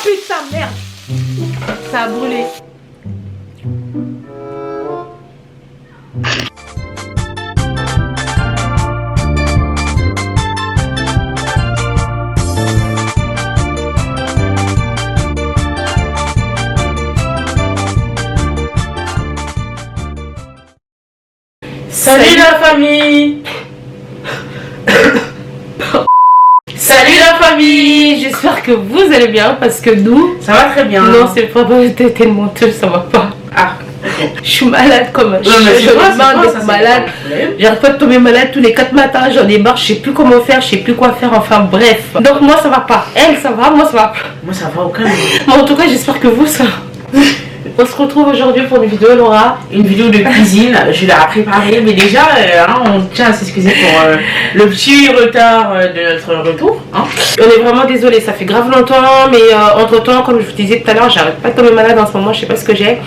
putain, merde. Ça a brûlé. Salut la famille. Salut la famille. J'espère que vous allez bien parce que nous... Ça va très bien. Non, c'est pas vrai, t'es une menteuse, ça va pas. Ah, Je suis malade comme un chien, j'en ai marre d'être malade. J'arrête pas de tomber malade tous les 4 matins, j'en ai marre, je sais plus comment faire, je sais plus quoi faire, enfin bref. Donc moi ça va pas, elle ça va, moi ça va pas. Moi ça va aucun. Mais en tout cas j'espère que vous ça. On se retrouve aujourd'hui pour une vidéo, Laura. Une vidéo de cuisine, je l'ai préparée, mais déjà on tient à s'excuser pour le petit retard de notre retour. Hein. On est vraiment désolé, ça fait grave longtemps, mais entre temps, comme je vous disais tout à l'heure, j'arrête pas de tomber malade en ce moment, je sais pas ce que j'ai.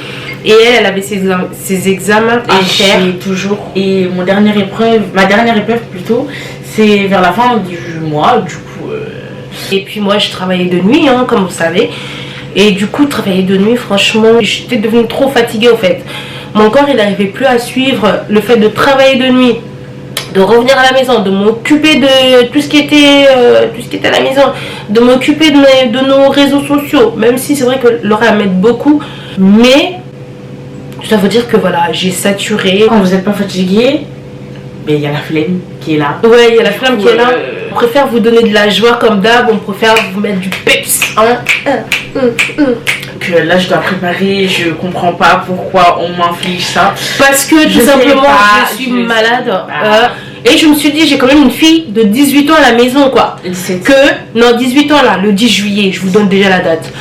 Et elle avait ses examens à faire. Toujours. Et ma dernière épreuve plutôt, c'est vers la fin du mois, du coup. Et puis moi je travaillais de nuit, hein, comme vous savez. Et du coup, travailler de nuit, franchement, j'étais devenue trop fatiguée en fait. Mon corps, il n'arrivait plus à suivre le fait de travailler de nuit, de revenir à la maison, de m'occuper de tout ce qui était à la maison, de m'occuper de nos réseaux sociaux. Même si c'est vrai que Laura m'aide beaucoup, mais je dois vous dire que voilà, j'ai saturé. Quand vous n'êtes pas fatigué, mais il y a la flemme qui est là. Ouais, il y a la flamme qui est là. On préfère vous donner de la joie comme d'hab, on préfère vous mettre du peps. Hein. Que là je dois préparer, je comprends pas pourquoi on m'inflige ça. Parce que tout simplement je suis malade. Et je me suis dit, j'ai quand même une fille de 18 ans à la maison quoi. 17. Non, 18 ans là, le 10 juillet, je vous donne déjà la date.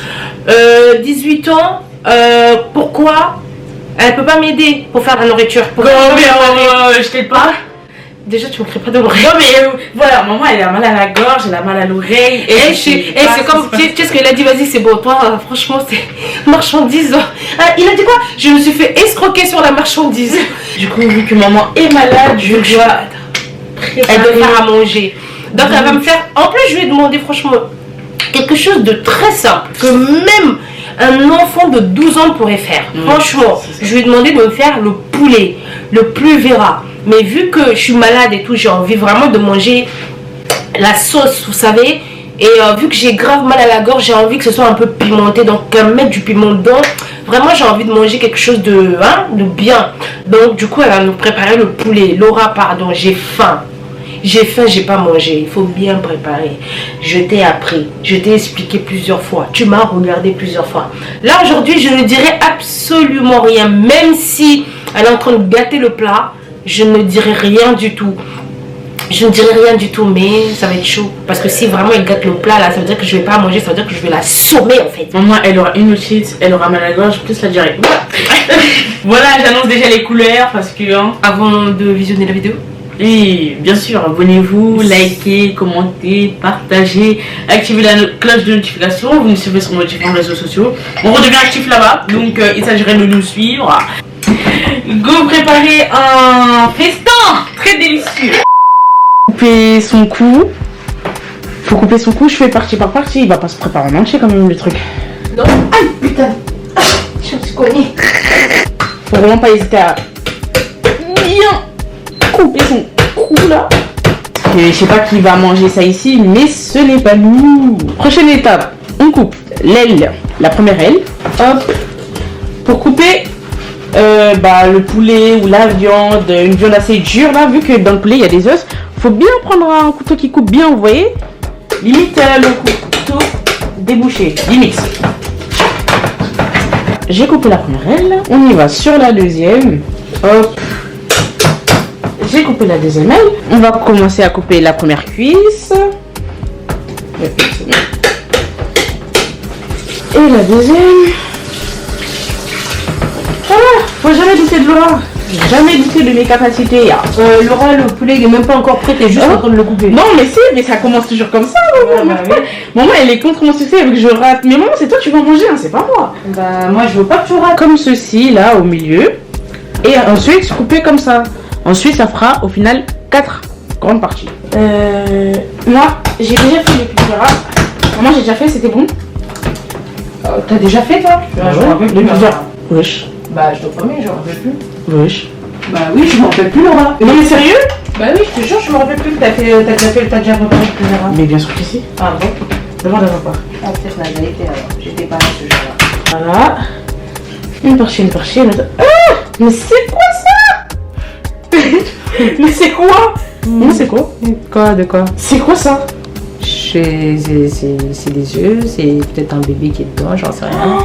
18 ans, pourquoi elle peut pas m'aider pour faire la nourriture? Je t'aide pas. Déjà, tu me crées pas de l'oreille. Non, mais voilà, maman elle a mal à la gorge, elle a mal à l'oreille. Et c'est comme, tu sais ce qu'il a dit, vas-y, c'est bon, toi, franchement, c'est marchandise. Il a dit quoi? Je me suis fait escroquer sur la marchandise. Du coup, vu que maman est malade, je dois elle doit faire à manger. Donc, elle va me faire. En plus, je lui ai demandé, franchement, quelque chose de très simple que même un enfant de 12 ans pourrait faire. Franchement, je lui ai demandé de me faire le poulet, le plus vera. Mais vu que je suis malade et tout, j'ai envie vraiment de manger la sauce, vous savez. Et vu que j'ai grave mal à la gorge, j'ai envie que ce soit un peu pimenté. Donc, mettre du piment dedans. Vraiment, j'ai envie de manger quelque chose de bien. Donc, du coup, elle va nous préparer le poulet. Laura, pardon, j'ai faim. J'ai faim, j'ai pas mangé. Il faut bien préparer. Je t'ai appris. Je t'ai expliqué plusieurs fois. Tu m'as regardé plusieurs fois. Là, aujourd'hui, je ne dirai absolument rien. Même si elle est en train de gâter le plat, je ne dirai rien du tout. Je ne dirai rien du tout, mais ça va être chaud. Parce que si vraiment elle gâte le plat, là, ça veut dire que je vais pas manger. Ça veut dire que je vais la sommer, en fait. Maman, elle aura une otite, elle aura mal à la gorge, plus la diarrhée. Voilà, j'annonce déjà les couleurs parce que... Hein, avant de visionner la vidéo. Et bien sûr, abonnez-vous, likez, commentez, partagez, activez la cloche de notification, vous nous suivez sur nos différents réseaux sociaux. On redevient actif là-bas, donc il s'agirait de nous suivre. Go préparer un festin très délicieux. Couper son cou. Faut couper son cou, je fais partie par partie, il va pas se préparer en entier quand même le truc. Non. Aïe, putain. Je me suis cognée. Faut vraiment pas hésiter à bien couper son cou là. Et je sais pas qui va manger ça ici, mais ce n'est pas nous. Prochaine étape, on coupe l'aile, la première aile. Hop. Pour couper le poulet ou la viande, une viande assez dure là, vu que dans le poulet il y a des os, faut bien prendre un couteau qui coupe bien, vous voyez. Limite le couteau débouché, limite. J'ai coupé la première aile, on y va sur la deuxième. Hop. J'ai coupé la deuxième aile. On va commencer à couper la première cuisse. Et la deuxième. Voilà, faut jamais douter de Laura. Jamais douter de mes capacités. Laura, le poulet il est même pas encore prêt, t'es juste en train de le couper. Non, mais si, mais ça commence toujours comme ça. Maman, maman elle est contre mon succès avec que je rate. Mais maman, c'est toi tu vas manger, hein, c'est pas moi. Bah, moi je veux pas que tu rates. Comme ceci, là, au milieu. Et ensuite, couper comme ça. Ensuite, ça fera au final 4 grandes parties. Moi, j'ai déjà fait le plus gras. Moi, j'ai déjà fait, c'était bon. T'as déjà fait toi? Je me rappelle plus. Wesh. Bah, je te promets, je me rappelle plus. Wesh. Bah oui, je me rappelle plus, Laura. Non mais sérieux? Bah oui, je te jure, je me rappelle plus que t'as déjà préparé, etc. Mais bien sûr que si. Ah bon? Demande à papa. Ah, peut-être la vérité alors. J'étais pas là ce jour-là. Voilà. Une par chez. Ah, mais c'est quoi ça? Mais c'est quoi? Non, c'est quoi? Quoi, de quoi? C'est quoi ça? C'est des yeux, c'est peut-être un bébé qui est dedans, j'en sais rien.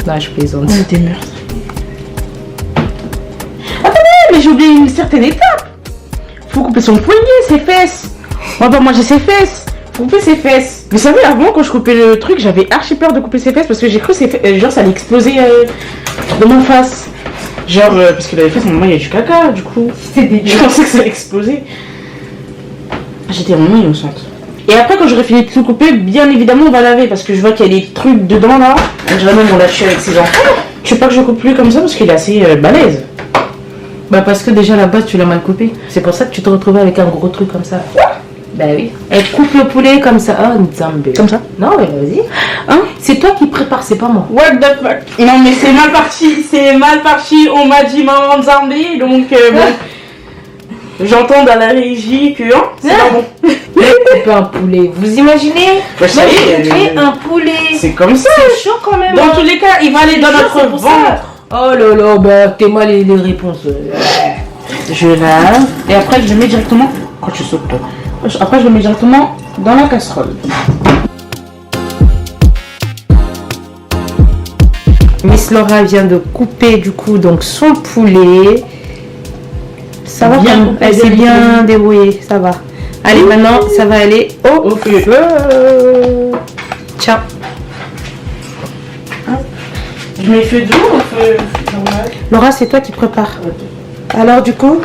Non, je plaisante. Oh, t'es meurtre. Attendez, mais j'ai oublié une certaine étape. Faut couper son poignet, ses fesses. On va pas manger ses fesses. Faut couper ses fesses. Vous savez, avant, quand je coupais le truc, j'avais archi peur de couper ses fesses parce que j'ai cru que genre ça allait exploser dans ma face. Genre, parce que dans les fesses, normalement, il y a du caca, du coup. Je pensais que ça allait exploser. J'étais vraiment innocente. Et après, quand j'aurais fini de tout couper, bien évidemment, on va laver parce que je vois qu'il y a des trucs dedans là. On dirait même on l'a tué avec ses enfants. Je veux pas que je coupe plus comme ça parce qu'il est assez balèze. Bah parce que déjà la base tu l'as mal coupé. C'est pour ça que tu te retrouvais avec un gros truc comme ça. Bah oui. Elle coupe le poulet comme ça. Oh, Nzambe. Comme ça? Non, mais vas-y. Hein? C'est toi qui prépares, c'est pas moi. What the fuck? Non mais c'est mal parti, on m'a dit maman Nzambe, donc bon. J'entends dans la régie que hein, c'est pas bon. Couper un poulet. Vous imaginez? Ouais, ça y est, couper un poulet. C'est comme ça. C'est chaud quand même. Dans hein. tous les cas, il va aller dans C'est notre pour ça. ventre. Oh là là, bah t'es mal les réponses. Je lave et après je le mets directement. Quand tu sautes toi. Après je le mets directement dans la casserole. Miss Laura vient de couper du coup donc son poulet. Ça va, Bien coupé, elle s'est bien bien débrouillée, ça va. Allez, maintenant ça va aller au feu. Tiens. Je mets feu doux ou feu normal? Laura, c'est toi qui prépares. Alors du coup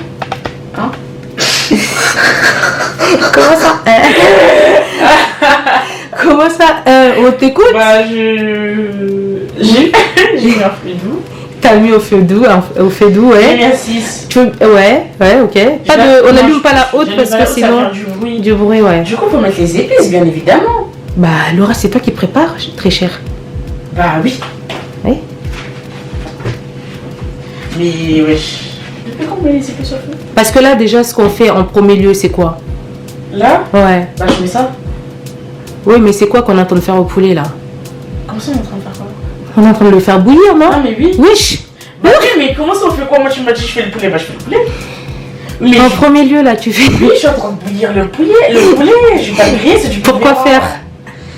Hein? Comment ça Comment ça on t'écoute? Bah j'ai mis un feu doux. T'as mis au feu doux, J'ai ouais. mis à 6. Ouais, ok. Pas de, on n'allume pas la haute parce que sinon du bruit. du bruit, ouais. Du coup, faut mettre les épices, bien évidemment. Bah Laura, c'est toi qui prépares, très cher. Bah oui. Oui. Mais wesh. Depuis quand on met les épices au feu? Parce que là déjà, ce qu'on fait en premier lieu, c'est quoi? Là? Ouais. Bah je mets ça. Oui, mais c'est quoi qu'on est en train de faire au poulet là? Comment ça on est en train de faire quoi? On est en train de le faire bouillir, non? Ah mais oui. Wesh. Bah ok, mais comment ça on fait quoi? Moi tu m'as dit je fais le poulet, bah je fais le poulet. Mais En premier lieu là, tu fais. oui, je suis en train de bouillir le poulet, je vais pas griller, c'est du poulet. Pourquoi faire?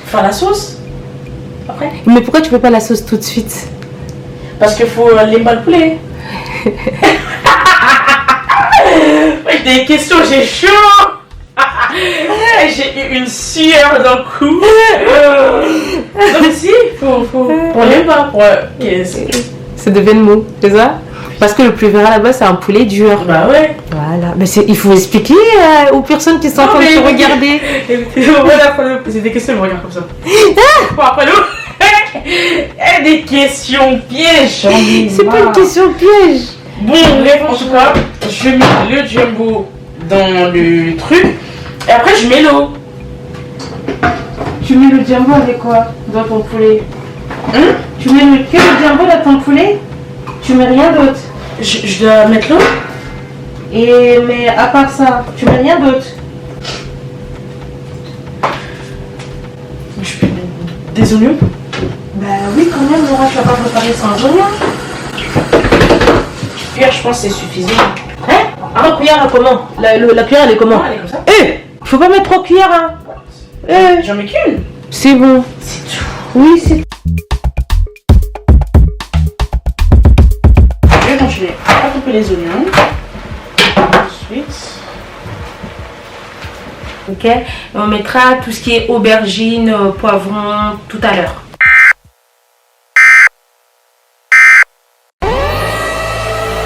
Faire la sauce. Après? Mais pourquoi tu fais pas la sauce tout de suite? Parce qu'il faut l'emballer le poulet. Ouais, des questions, j'ai chaud. J'ai eu une sueur d'un coup. Non mais si, faut pour l'emballer, pour Ça devient mou, c'est ça? Parce que le plus vert là-bas, c'est un poulet dur. Bah ouais. Voilà. Mais il faut expliquer aux personnes qui sont en train de se regarder. C'est des questions, je me regarde comme ça. Bon, après nous. Des questions pièges. C'est pas une question piège. Bon, bref, en tout cas, je mets le jumbo dans le truc. Et après, je mets l'eau. Tu mets le jumbo avec quoi dans ton poulet? Tu mets que le jumbo dans ton poulet? Tu mets rien d'autre? Je dois mettre l'eau. Mais à part ça, tu mets rien d'autre? Je mets des oignons. Bah oui, quand même, Laura, tu vas pas préparer sans oignon. Cuillère, je pense que c'est suffisant. Hein? Ah, la cuillère, comment? La cuillère, elle est comment? Elle est comme ça. Faut pas mettre 3 cuillères, hein? J'en mets qu'une. C'est bon. C'est tout. Oui, c'est. Je vais continuer à couper les oignons. Ensuite. Ok. Et on mettra tout ce qui est aubergine, poivron, tout à l'heure.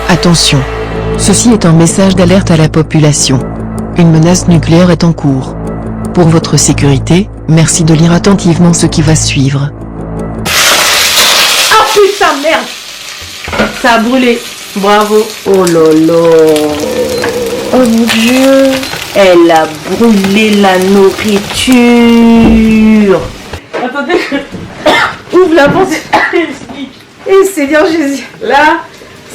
Attention, ceci est un message d'alerte à la population. Une menace nucléaire est en cours. Pour votre sécurité, merci de lire attentivement ce qui va suivre. Ah putain, merde! Ça a brûlé. Bravo. Oh là là. Oh mon Dieu. Elle a brûlé la nourriture. Attendez. Ouvre la porte. Et Seigneur Jésus. Là,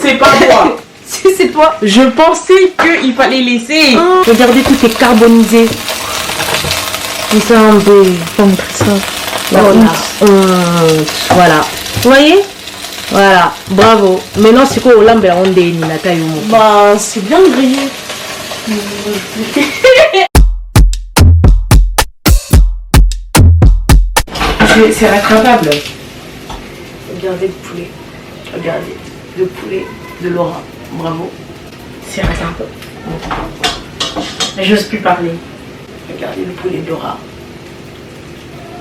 c'est pas moi. Si c'est toi. Je pensais qu'il fallait laisser. Oh. Regardez, tout est carbonisé. C'est ça un peu. Je vais montrer ça. Voilà. Vous voyez? Voilà. Bravo. Maintenant, c'est quoi au lambe on est ni la taille au Bah, c'est bien grillé. C'est rattrapable. Regardez le poulet. Regardez. Le poulet de Laura. Bravo. C'est rattrapable. J'ose plus parler. Regardez le poulet de Laura.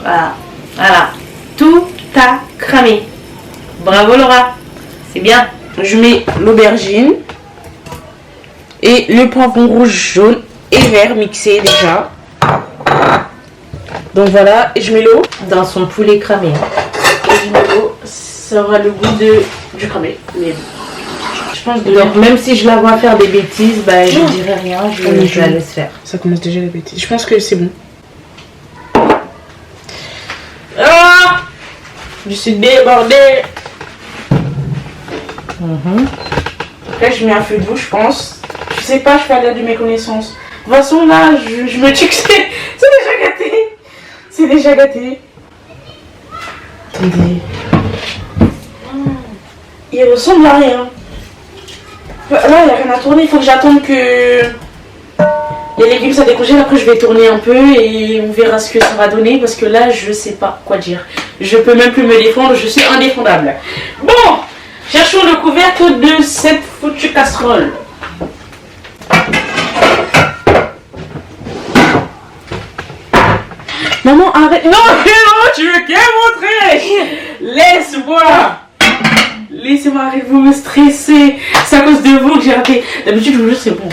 Voilà. Voilà. Tout a cramé. Bravo Laura. C'est bien. Je mets l'aubergine et le poivron rouge, jaune et vert mixé déjà. Donc voilà, et je mets l'eau. Dans son poulet cramé. Et je mets l'eau. Ça aura le goût du cramé. Mais je pense que Donc même si je la vois faire des bêtises, bah, je ne dirai rien, je la laisse faire. ça commence déjà les bêtises. Je pense que c'est bon. Ah, je suis débordée. Là, je mets un feu de bouche, je pense. Je sais pas, je fais aller de mes connaissances. De toute façon, là, je me dis que c'est déjà gâté. C'est déjà gâté. Attendez. Il ressemble à rien. Là, il n'y a rien à tourner. Il faut que j'attende que les légumes ça décongèle. Après, je vais tourner un peu et on verra ce que ça va donner. Parce que là, je sais pas quoi dire. Je peux même plus me défendre. Je suis indéfendable. Bon, cherchons le couvercle de cette foutue casserole. Maman, arrête. Non, non, tu veux qu'elle montrer? Laisse-moi. Laissez-moi arrêter, vous me stressez. C'est à cause de vous que j'ai raté. D'habitude, je vous jure, c'est bon.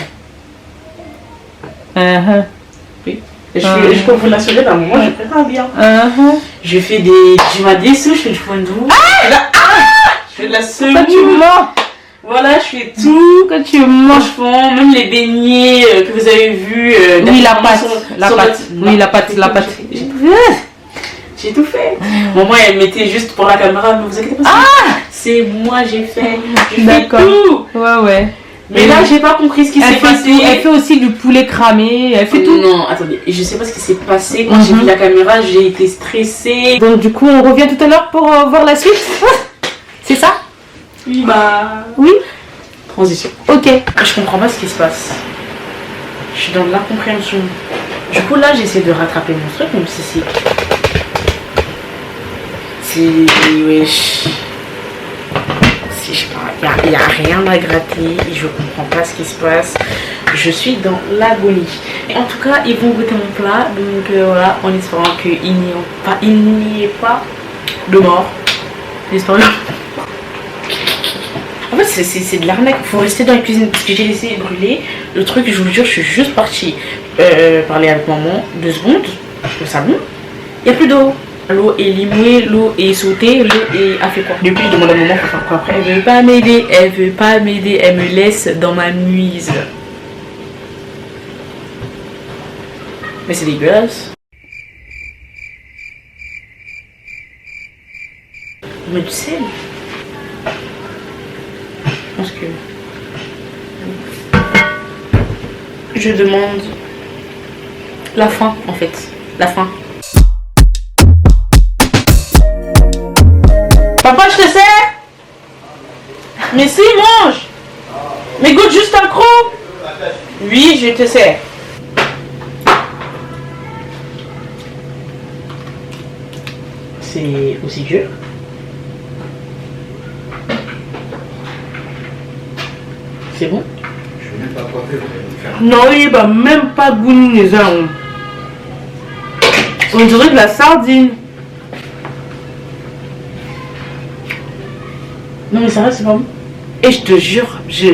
Oui. Je peux vous l'assurer, d'un moment, je prépare bien. Je fais du madessou, je fais du fondue. Je fais de la semoule. Quand tu mens. Voilà, je fais tout. Quand tu mens. Franchement, même les beignets que vous avez vus. Oui, la pâte. Oui, la pâte. J'ai tout fait. Maman, elle mettait juste pour la caméra, mais vous inquiétez pas. C'est moi, j'ai fait. Je fais tout. Ouais. Mais là, j'ai pas compris ce qui s'est passé. Elle fait aussi du poulet cramé. Elle fait tout. Non, attendez, je sais pas ce qui s'est passé. Quand j'ai vu la caméra, j'ai été stressée. Donc du coup, on revient tout à l'heure pour voir la suite. C'est ça? Oui, bah. Oui. Transition. Ok. Je comprends pas ce qui se passe. Je suis dans l'incompréhension. Du coup, là, j'essaie de rattraper mon truc, même si wesh. Je sais pas, il n'y a rien à gratter, je comprends pas ce qui se passe, je suis dans l'agonie. En tout cas, ils vont goûter mon plat, donc voilà, en espérant qu'il n'y ait pas de mort. J'espère. En fait, c'est de l'arnaque, il faut rester dans la cuisine parce que j'ai laissé brûler le truc, je vous jure, je suis juste partie parler avec maman 2 secondes, le savon, il n'y a plus d'eau. L'eau est limée, l'eau est sautée, l'eau a fait quoi? Depuis, je demande à maman pour faire quoi après. Elle veut pas m'aider, elle me laisse dans ma nuise. Mais c'est dégueulasse. Mais du sel. Je pense que... Je demande la fin en fait. La fin. Papa, je te sers? Mais si, mange! Mais goûte juste un croc! Oui, je te sers. C'est aussi dur. C'est bon? Je sais même pas quoi faire. Non, il va même pas goûter les armes. On dirait de la sardine. Non mais ça va, c'est pas bon. Et je te jure, je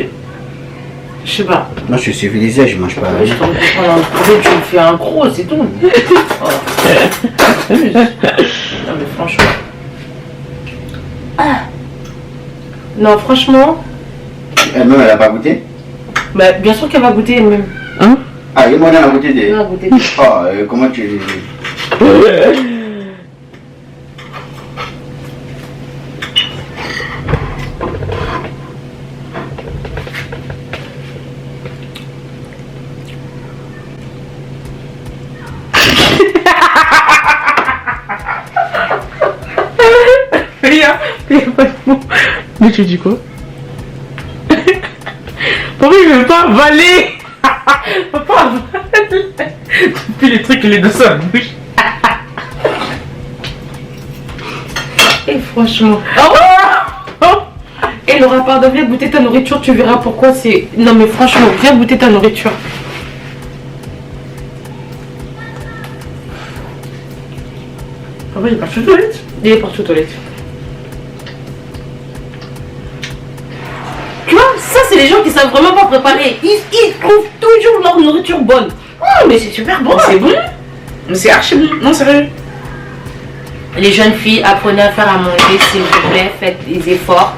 sais pas. Moi je suis civilisé, je mange pas. Je t'en prends un peu, tu me fais un gros, c'est tout. Oh. Non mais franchement. Non franchement. Elle-même elle a pas goûté? Bah bien sûr qu'elle va goûter elle-même. Hein? Ah, il y a moyen à goûter des. Elle va goûter. Oh, comment tu. Il n'y a pas de mots. Mais tu dis quoi? Pourquoi il veut pas avaler? Papa avale. Depuis les trucs, il est dans sa bouche. Et franchement. Oh! Et Laura, pardon, viens goûter ta nourriture, tu verras pourquoi c'est. Non, mais franchement, viens goûter ta nourriture. Papa, il est parti aux toilettes. Il est parti aux toilettes. Tu vois, ça, c'est les gens qui savent vraiment pas préparer. Ils trouvent toujours leur nourriture bonne. Oh, mais c'est super bon. C'est bon. Mais c'est archi bon. Non, sérieux. Les jeunes filles, apprenez à faire à manger, s'il vous plaît, faites des efforts.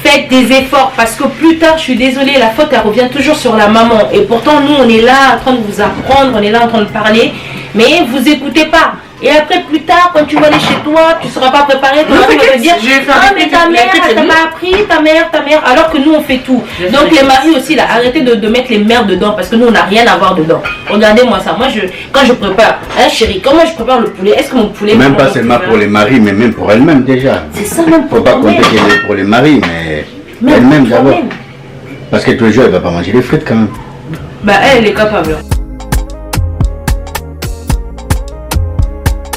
Faites des efforts parce que plus tard, je suis désolée, la faute elle revient toujours sur la maman. Et pourtant, nous, on est là en train de vous apprendre, on est là en train de parler, mais vous écoutez pas. Et après, plus tard, quand tu vas aller chez toi, tu ne seras pas préparé, ton mari va te dire, ah mais ta mère, elle t'a pas appris, ta mère, alors que nous, on fait tout. Donc les maris aussi, là, arrêtez de mettre les mères dedans parce que nous, on n'a rien à voir dedans. Regardez-moi ça, moi, quand je prépare, hein chérie, comment je prépare le poulet? Est-ce que mon poulet... Même pas seulement pour les maris, mais même pour elles-mêmes déjà. C'est ça même pour faut pas compter que pour les maris, mais elles-mêmes d'abord. Parce que tous les jours, elle va pas manger les frites quand même. Bah elle est capable.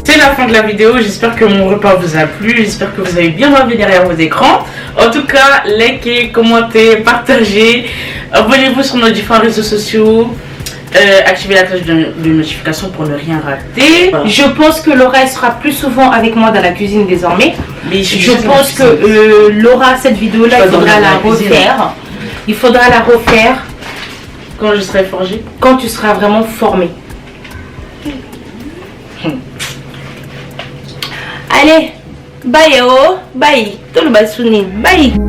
C'est la fin de la vidéo, j'espère que mon repas vous a plu, j'espère que vous avez bien bavé derrière vos écrans. En tout cas, likez, commentez, partagez, abonnez-vous sur nos différents réseaux sociaux, activez la cloche de notification pour ne rien rater. Voilà. Je pense que Laura elle sera plus souvent avec moi dans la cuisine désormais. Mais je pense que Laura, cette vidéo-là, il faudra la refaire. Il faudra la refaire quand je serai forgée. Quand tu seras vraiment formée. Allez, bye oh, bye, tout le bas bye.